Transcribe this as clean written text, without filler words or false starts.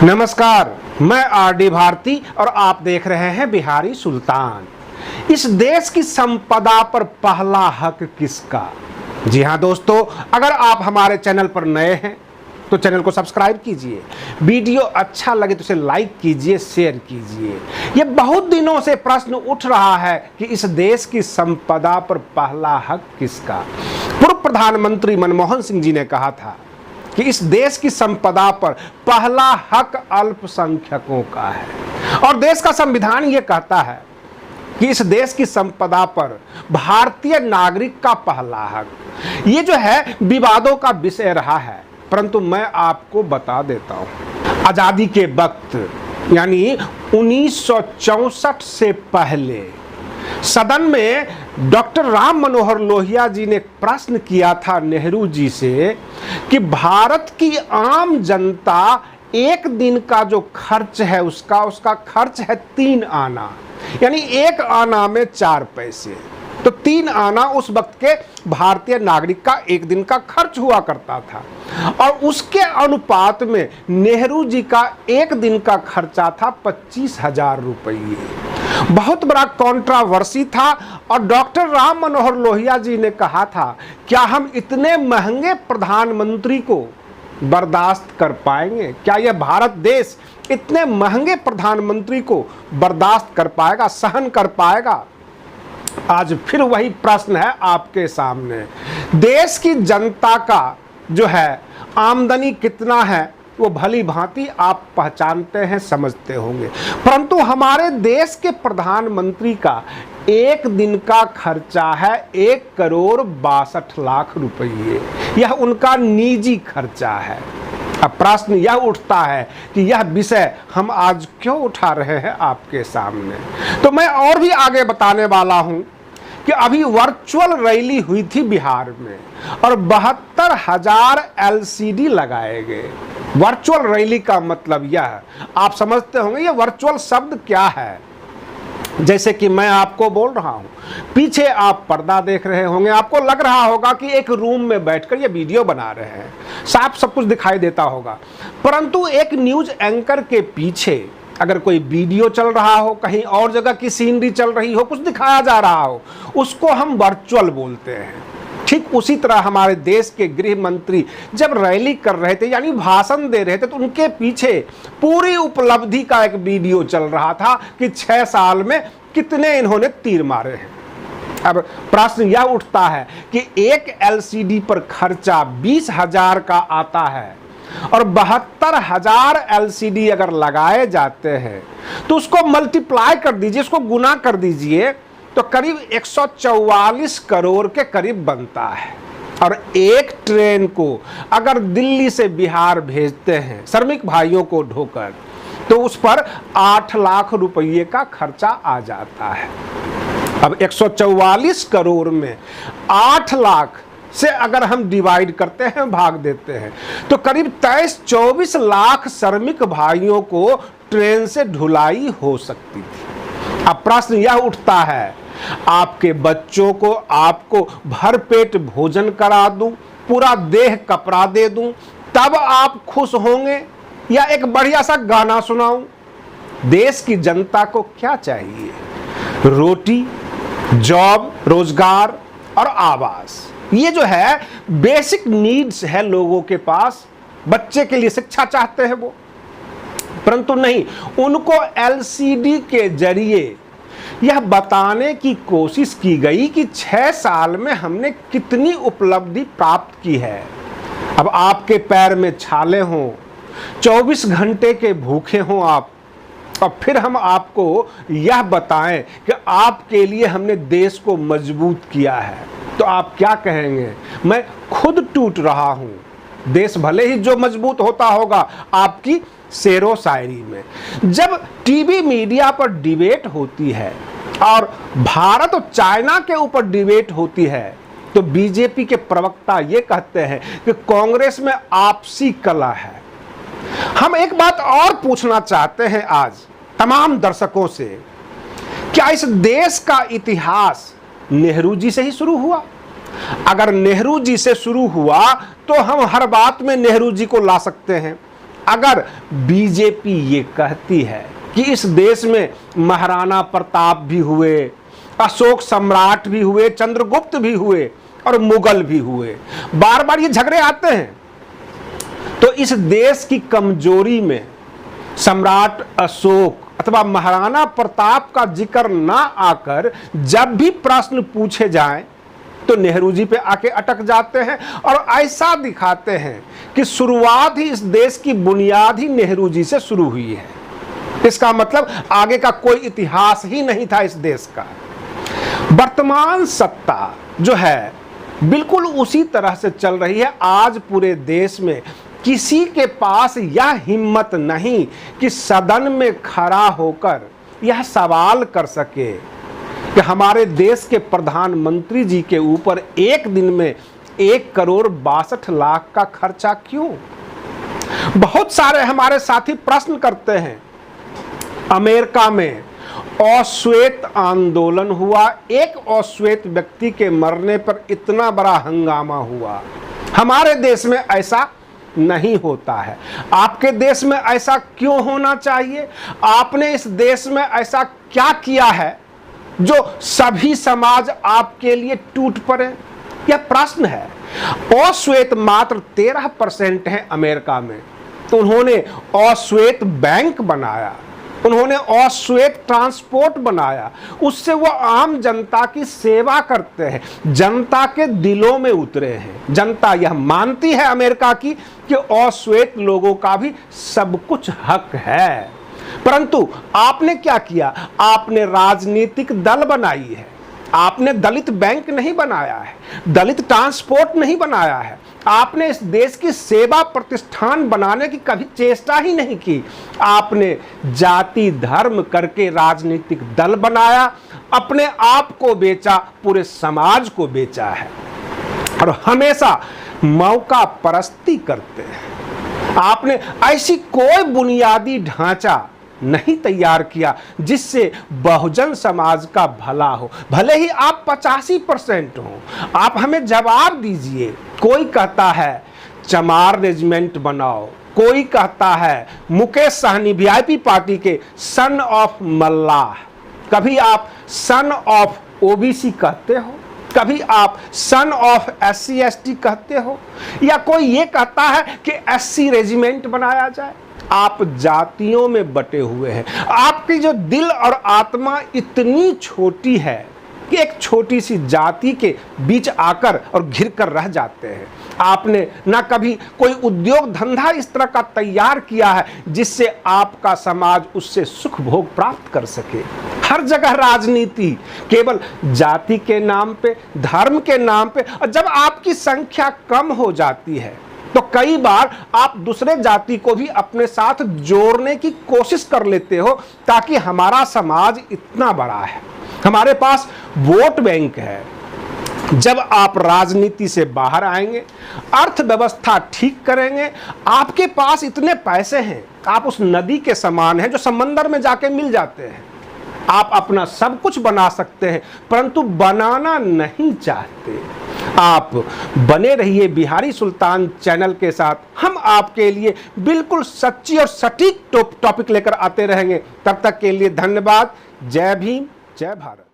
नमस्कार, मैं आरडी भारती और आप देख रहे हैं बिहारी सुल्तान। इस देश की संपदा पर पहला हक किसका? जी हां दोस्तों, अगर आप हमारे चैनल पर नए हैं तो चैनल को सब्सक्राइब कीजिए। वीडियो अच्छा लगे तो इसे लाइक कीजिए, शेयर कीजिए। ये बहुत दिनों से प्रश्न उठ रहा है कि इस देश की संपदा पर पहला हक किसका? पूर्व प्रधानमंत्री मनमोहन सिंह जी ने कहा था कि इस देश की संपदा पर पहला हक अल्पसंख्यकों का है और देश का संविधान ये कहता है कि इस देश की संपदा पर भारतीय नागरिक का पहला हक। ये जो है विवादों का विषय रहा है, परंतु मैं आपको बता देता हूं, आजादी के वक्त यानी 1964 से पहले सदन में डॉक्टर राम मनोहर लोहिया जी ने प्रश्न किया था नेहरू जी से कि भारत की आम जनता एक दिन का जो खर्च है उसका खर्च है 3 आना, यानी 1 आना में 4 पैसे। तो 3 आना उस वक्त के भारतीय नागरिक का एक दिन का खर्च हुआ करता था और उसके अनुपात में नेहरू जी का एक दिन का खर्चा था 25,000 रुपये। बहुत बड़ा कंट्रोवर्सी था और डॉक्टर राम मनोहर लोहिया जी ने कहा था, क्या हम इतने महंगे प्रधानमंत्री को बर्दाश्त कर पाएंगे? क्या यह भारत देश इतने महंगे प्रधानमंत्री को बर्दाश्त कर पाएगा, सहन कर पाएगा? आज फिर वही प्रश्न है आपके सामने। देश की जनता का जो है आमदनी कितना है वो भली भांति आप पहचानते हैं, समझते होंगे, परंतु हमारे देश के प्रधानमंत्री का एक दिन का खर्चा है 1,62,00,000 रुपये। यह उनका निजी खर्चा है। अब प्रश्न यह उठता है कि यह विषय हम आज क्यों उठा रहे हैं आपके सामने। तो मैं और भी आगे बताने वाला हूं कि अभी वर्चुअल रैली हुई थी बिहार में और 72,000 LCD लगाए गए। वर्चुअल रैली का मतलब यह है, आप समझते होंगे ये वर्चुअल शब्द क्या है। जैसे कि मैं आपको बोल रहा हूं, पीछे आप पर्दा देख रहे होंगे, आपको लग रहा होगा कि एक रूम में बैठकर ये वीडियो बना रहे हैं, साफ सब कुछ दिखाई देता होगा, परंतु एक न्यूज एंकर के पीछे अगर कोई वीडियो चल रहा हो, कहीं और जगह की सीनरी चल रही हो, कुछ दिखाया जा रहा हो, उसको हम वर्चुअल बोलते हैं। ठीक उसी तरह हमारे देश के गृह मंत्री जब रैली कर रहे थे यानी भाषण दे रहे थे तो उनके पीछे पूरी उपलब्धि का एक वीडियो चल रहा था कि 6 साल में कितने इन्होंने तीर मारे हैं। अब प्रश्न यह उठता है कि एक LCD पर खर्चा 20,000 का आता है और 72,000 LCD अगर लगाए जाते हैं तो उसको मल्टीप्लाई कर दीजिए, उसको गुना कर दीजिए तो करीब 144 करोड़ के करीब बनता है। और एक ट्रेन को अगर दिल्ली से बिहार भेजते हैं श्रमिक भाइयों को ढोकर तो उस पर 8 लाख रुपये का खर्चा आ जाता है। अब 144 करोड़ में 8 लाख से अगर हम डिवाइड करते हैं, भाग देते हैं, तो करीब 23-24 लाख श्रमिक भाइयों को ट्रेन से ढुलाई हो सकती थी। अब प्रश्न यह उठता है, आपके बच्चों को आपको भरपेट भोजन करा दूं, पूरा देह कपड़ा दे दूं, तब आप खुश होंगे या एक बढ़िया सा गाना सुनाऊं? देश की जनता को क्या चाहिए? रोटी, जॉब, रोजगार और आवास। ये जो है बेसिक नीड्स है लोगों के पास। बच्चे के लिए शिक्षा चाहते हैं वो, परंतु नहीं, उनको LCD के जरिए यह बताने की कोशिश की गई कि 6 साल में हमने कितनी उपलब्धि प्राप्त की है। अब आपके पैर में छाले हों, 24 घंटे के भूखे हों आप, और फिर हम आपको यह बताएं कि आपके लिए हमने देश को मजबूत किया है, तो आप क्या कहेंगे? मैं खुद टूट रहा हूं, देश भले ही जो मजबूत होता होगा आपकी शेरो शायरी में। जब टीवी मीडिया पर डिबेट होती है और भारत और चाइना के ऊपर डिबेट होती है तो बीजेपी के प्रवक्ता ये कहते हैं कि कांग्रेस में आपसी कलह है। हम एक बात और पूछना चाहते हैं आज तमाम दर्शकों से, क्या इस देश का इतिहास नेहरू जी से ही शुरू हुआ? अगर नेहरू जी से शुरू हुआ तो हम हर बात में नेहरू जी को ला सकते हैं, अगर बीजेपी ये कहती है कि इस देश में महाराणा प्रताप भी हुए, अशोक सम्राट भी हुए, चंद्रगुप्त भी हुए और मुगल भी हुए, बार बार ये झगड़े आते हैं, तो इस देश की कमजोरी में सम्राट अशोक अथवा महाराणा प्रताप का जिक्र ना आकर जब भी प्रश्न पूछे जाएं तो नेहरू जी पे आके अटक जाते हैं और ऐसा दिखाते हैं कि शुरुआत ही इस देश की बुनियाद ही नेहरू जी से शुरू हुई है। इसका मतलब आगे का कोई इतिहास ही नहीं था इस देश का। वर्तमान सत्ता जो है बिल्कुल उसी तरह से चल रही है। आज पूरे देश में किसी के पास यह हिम्मत नहीं कि सदन में खड़ा होकर यह सवाल कर सके कि हमारे देश के प्रधानमंत्री जी के ऊपर एक दिन में 1,62,00,000 का खर्चा क्यों। बहुत सारे हमारे साथी प्रश्न करते हैं, अमेरिका में अश्वेत आंदोलन हुआ, एक अश्वेत व्यक्ति के मरने पर इतना बड़ा हंगामा हुआ, हमारे देश में ऐसा नहीं होता है। आपके देश में ऐसा क्यों होना चाहिए? आपने इस देश में ऐसा क्या किया है जो सभी समाज आपके लिए टूट पड़े? यह प्रश्न है। अश्वेत मात्र 13% है अमेरिका में, तो उन्होंने अश्वेत बैंक बनाया, उन्होंने अश्वेत ट्रांसपोर्ट बनाया, उससे वो आम जनता की सेवा करते हैं, जनता के दिलों में उतरे हैं। जनता यह मानती है अमेरिका की कि अश्वेत लोगों का भी सब कुछ हक है। परंतु आपने क्या किया? आपने राजनीतिक दल बनाई है, आपने दलित बैंक नहीं बनाया है, दलित ट्रांसपोर्ट नहीं बनाया है, आपने इस देश की सेवा प्रतिष्ठान बनाने की कभी चेष्टा ही नहीं की। आपने जाति धर्म करके राजनीतिक दल बनाया, अपने आप को बेचा, पूरे समाज को बेचा है और हमेशा मौका परस्ती करते हैं। आपने ऐसी कोई बुनियादी ढांचा नहीं तैयार किया जिससे बहुजन समाज का भला हो। भले ही आप 85% हो, आप हमें जवाब दीजिए। कोई कहता है चमार रेजिमेंट बनाओ, कोई कहता है मुकेश सहनी वीआईपी पार्टी के सन ऑफ मल्लाह, कभी आप सन ऑफ ओबीसी कहते हो, कभी आप सन ऑफ SC ST कहते हो, या कोई ये कहता है कि SC रेजिमेंट बनाया जाए। आप जातियों में बटे हुए हैं। आपकी जो दिल और आत्मा इतनी छोटी है कि एक छोटी सी जाति के बीच आकर और घिर कर रह जाते हैं। आपने ना कभी कोई उद्योग धंधा इस तरह का तैयार किया है जिससे आपका समाज उससे सुख भोग प्राप्त कर सके। हर जगह राजनीति केवल जाति के नाम पे, धर्म के नाम पे, और जब आपकी संख्या कम हो जाती है तो कई बार आप दूसरे जाति को भी अपने साथ जोड़ने की कोशिश कर लेते हो, ताकि हमारा समाज इतना बड़ा है, हमारे पास वोट बैंक है। जब आप राजनीति से बाहर आएंगे, अर्थव्यवस्था ठीक करेंगे, आपके पास इतने पैसे हैं, आप उस नदी के समान हैं जो समंदर में जाके मिल जाते हैं। आप अपना सब कुछ बना सकते हैं, परंतु बनाना नहीं चाहते। आप बने रहिए बिहारी सुल्तान चैनल के साथ। हम आपके लिए बिल्कुल सच्ची और सटीक टॉपिक लेकर आते रहेंगे। तब तक के लिए धन्यवाद। जय भीम, जय भारत।